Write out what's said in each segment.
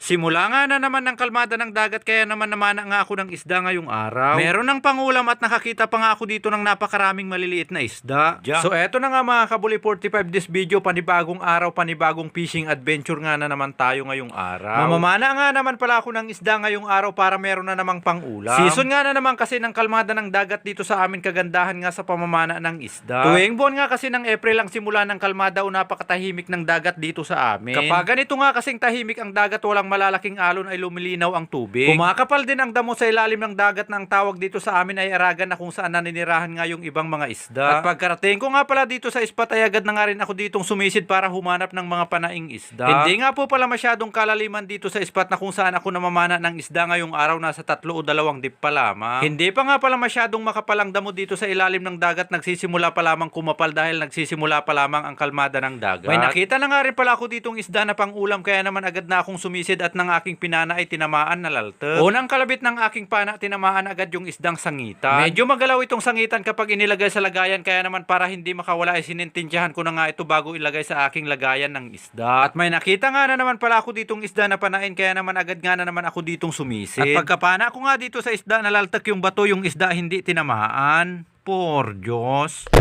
Simula nga na naman ng kalmada ng dagat kaya naman namana nga ako ng isda ngayong araw. Meron ng pangulam at nakakita pa nga ako dito ng napakaraming maliliit na isda. So eto na nga mga kabuli, 45 this video, panibagong araw, panibagong fishing adventure nga na naman tayo ngayong araw. Mamamana nga naman pala ako ng isda ngayong araw para meron na namang pangulam. Season nga na naman kasi ng kalmada ng dagat dito sa amin, kagandahan nga sa pamamana ng isda. Tuwing buwan nga kasi ng April ang simula ng kalmada o napakatahimik ng dagat dito sa amin. Kapag ganito nga kasing tahimik ang dagat, walang malalaking alon, ay lumilinaw ang tubig. Kumakapal din ang damo sa ilalim ng dagat na ang tawag dito sa amin ay Aragan, na kung saan naninirahan nga yung ibang mga isda. At pagkarating ko nga pala dito sa spot ay agad na nga rin ako ditong sumisid para humanap ng mga panaing isda. Hindi nga po pala masyadong kalaliman dito sa spot na kung saan ako namamana ng isda ngayong araw, nasa 3 o 2 dip pa lamang. Hindi pa nga pala masyadong makapalang damo dito sa ilalim ng dagat, nagsisimula pa lamang kumapal dahil nagsisimula pa lamang ang kalmada ng dagat. May nakita na nga rin pala ako ditong isda na pang-ulam, kaya naman agad na akong sumisid at ng aking pinana ay tinamaan na laltag. Unang kalabit ng aking pana, tinamaan agad yung isdang sangitan. Medyo magalaw itong sangitan kapag inilagay sa lagayan, kaya naman para hindi makawala ay sinintensyahan ko na nga ito bago ilagay sa aking lagayan ng isda. At may nakita nga na naman pala ako ditong isda na panain, kaya naman agad nga na naman ako ditong sumisid. At pagkapana ko nga dito sa isda, nalaltak yung bato, yung isda hindi tinamaan. Por Diyos.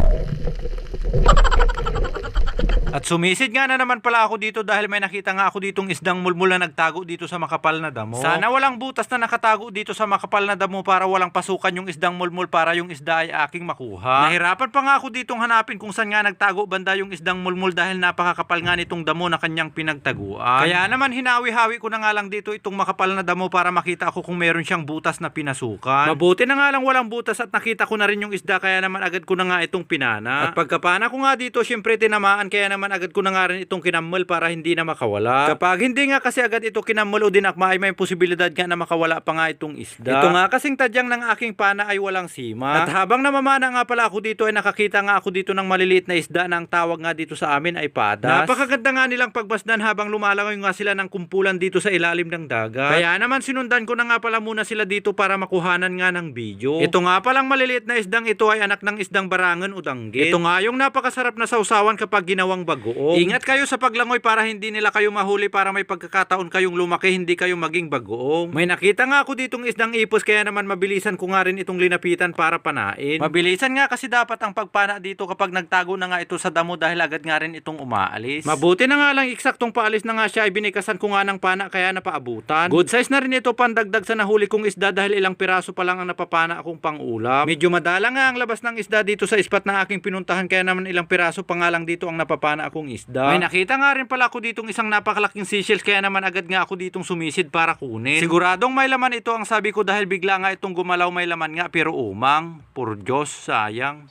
At sumisid nga na naman pala ako dito dahil may nakita nga ako ditong isdang mulmul na nagtago dito sa makapal na damo. Sana walang butas na nakatago dito sa makapal na damo para walang pasukan yung isdang mulmul para yung isda ay aking makuha. Nahirapan pa nga ako ditong hanapin kung saan nga nagtago banda yung isdang mulmul dahil napakakapal nga nitong damo na kanyang pinagtaguan. Kaya naman hinawi-hawi ko na nga lang dito itong makapal na damo para makita ako kung meron siyang butas na pinasukan. Mabuti na nga lang walang butas at nakita ko na rin yung isda, kaya naman agad ko na nga itong pinana. At pagkapana ko nga dito, syempre tinamaan, kaya naman agad ko na nga rin itong kinammal para hindi na makawala. Kapag hindi nga kasi agad ito kinammal o dinakma ay may posibilidad nga na makawala pa nga itong isda. Ito nga kasing tadyang ng aking pana ay walang sima. At habang namamana nga pala ako dito ay nakakita nga ako dito ng maliliit na isda na ang tawag nga dito sa amin ay padas. Napakaganda nga nilang pagmasdan habang lumalangoy nga sila ng kumpulan dito sa ilalim ng dagat. Kaya naman sinundan ko na nga pala muna sila dito para makuhanan nga ng video. Ito nga palang maliliit na isdang ito ay anak ng isdang barangan o danggit. Ito nga yung napakasarap na sausawan kapag ginawang bagoong. Ingat kayo sa paglangoy para hindi nila kayo mahuli, para may pagkakataon kayong lumaki, hindi kayo maging bagoong. May nakita nga ako ditong isdang ipos, kaya naman mabilisan ko nga rin itong linapitan para panain. Mabilisan nga kasi dapat ang pagpana dito kapag nagtago na nga ito sa damo dahil agad nga rin itong umaalis. Mabuti na nga lang eksaktong paalis na nga siya ay binikasan ko nga ng pana kaya napaabutan. Good size na rin ito pandagdag sa nahuli kong isda dahil ilang piraso pa lang ang napapana akong pang-ulam. Medyo madala nga ang labas ng isda dito sa spot na aking pinuntahan, kaya naman ilang piraso pa nga lang dito ang napapana akong isda. May nakita nga rin pala ako ditong isang napakalaking seashells, kaya naman agad nga ako ditong sumisid para kunin. Siguradong may laman ito ang sabi ko dahil bigla nga itong gumalaw, may laman nga pero umang. Por Diyos, sayang.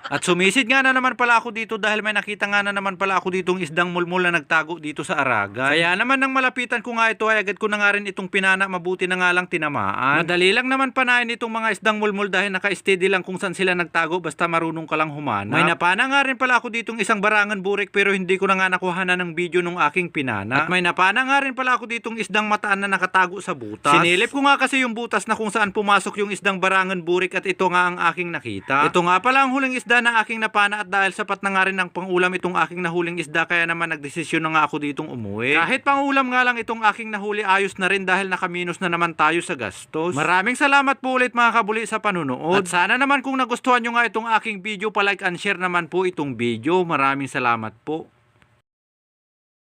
At sumisid nga na naman pala ako dito dahil may nakita nga na naman pala ako ditong isdang mulmul na nagtago dito sa Aragan. Kaya naman nang malapitan ko nga ito ay agad ko na nga rin itong pinana, mabuti na nga lang tinamaan. Madali lang naman panain itong mga isdang mulmul dahil naka-steady lang kung saan sila nagtago basta marunong ka lang humanap. May napana nga rin pala ako ditong isang barangan burik pero hindi ko na nga nakuhanan ng video nung aking pinana. At may napana nga rin pala ako ditong isdang mataan na nakatago sa butas. Sinilip ko nga kasi yung butas na kung saan pumasok yung isdang barangan burik at ito nga ang aking nakita. Ito nga pala ang huling isda na aking napana at dahil sapat na nga rin ng pangulam itong aking nahuling isda, kaya naman nagdesisyon na nga ako ditong umuwi. Kahit pangulam nga lang itong aking nahuli, ayos na rin dahil nakaminos na naman tayo sa gastos. Maraming salamat po ulit mga kabuli sa panunood. At sana naman kung nagustuhan nyo nga itong aking video, palike and share naman po itong video. Maraming salamat po.